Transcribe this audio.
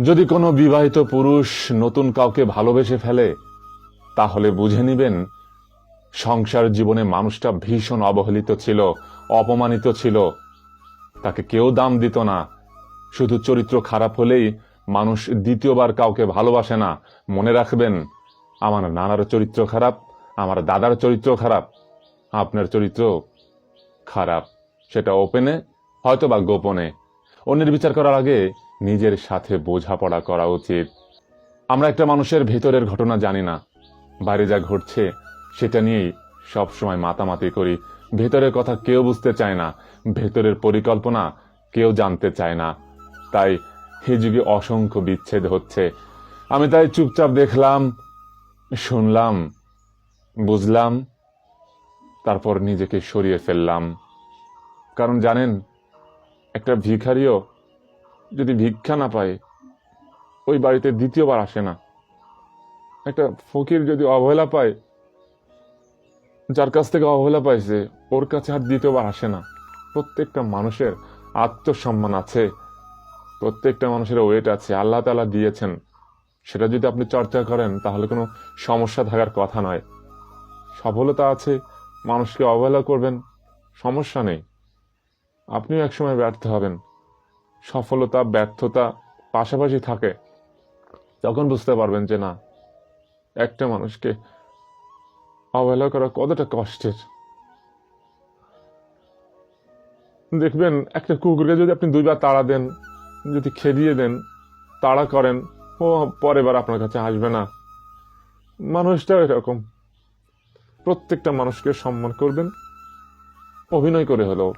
যদি কোনো বিবাহিত পুরুষ নতুন কাউকে ভালোবেসে ফেলে, তাহলে বুঝে নিবেন সংসার জীবনে মানুষটা ভীষণ অবহেলিত ছিল, অপমানিত ছিল। তাকে কেউ দাম দিত না। শুধু চরিত্র খারাপ হলেই মানুষ দ্বিতীয়বার কাউকে ভালোবাসে না। মনে রাখবেন, আমার নানার চরিত্র খারাপ, আমার দাদার চরিত্র খারাপ, আপনার চরিত্র খারাপ। সেটা ওপেনে, হয়তো বা গোপনে। অন্যের বিচার করার আগে নিজের সাথে বোঝাপড়া করা উচিত। আমরা একটা মানুষের ভেতরের ঘটনা জানি না, বাইরে যা ঘটছে সেটা নিয়েই সবসময় মাতামাতি করি। ভেতরের কথা কেউ বুঝতে চায় না, ভেতরের পরিকল্পনা কেউ জানতে চায় না। তাই এই যুগে অসংখ্য বিচ্ছেদ হচ্ছে। আমি তাই চুপচাপ দেখলাম, শুনলাম, বুঝলাম, তারপর নিজেকে সরিয়ে ফেললাম। কারণ জানেন, একটা ভিখারিও যদি ভিক্ষা না পায়, ওই বাড়িতে দ্বিতীয়বার আসে না। একটা ফকির যদি অবহেলা পায়, যার কাছ থেকে অবহেলা পাইছে, ওর কাছে আর দ্বিতীয়বার আসে না। প্রত্যেকটা মানুষের আত্মসম্মান আছে, প্রত্যেকটা মানুষের ওয়েট আছে, আল্লাহ তাআলা দিয়েছেন। সেটা যদি আপনি চর্চা করেন, তাহলে কোনো সমস্যা থাকার কথা নয়। সফলতা আছে, মানুষকে অবহেলা করবেন, সমস্যা নেই। আপনিও একসময় ব্যর্থ হবেন। সফলতা ব্যর্থতা পাশাপাশি থাকে। তখন বুঝতে পারবেন যে না, একটা মানুষকে অবহেলা করা কতটা কষ্টের। দেখবেন, একটা কুকুরকে যদি আপনি দুইবার তাড়া দেন, যদি খেদিয়ে দেন, তাড়া করেন, ও পরের বার আপনার কাছে আসবে না। মানুষটাও এরকম। প্রত্যেকটা মানুষকে সম্মান করবেন, অভিনয় করে হলেও।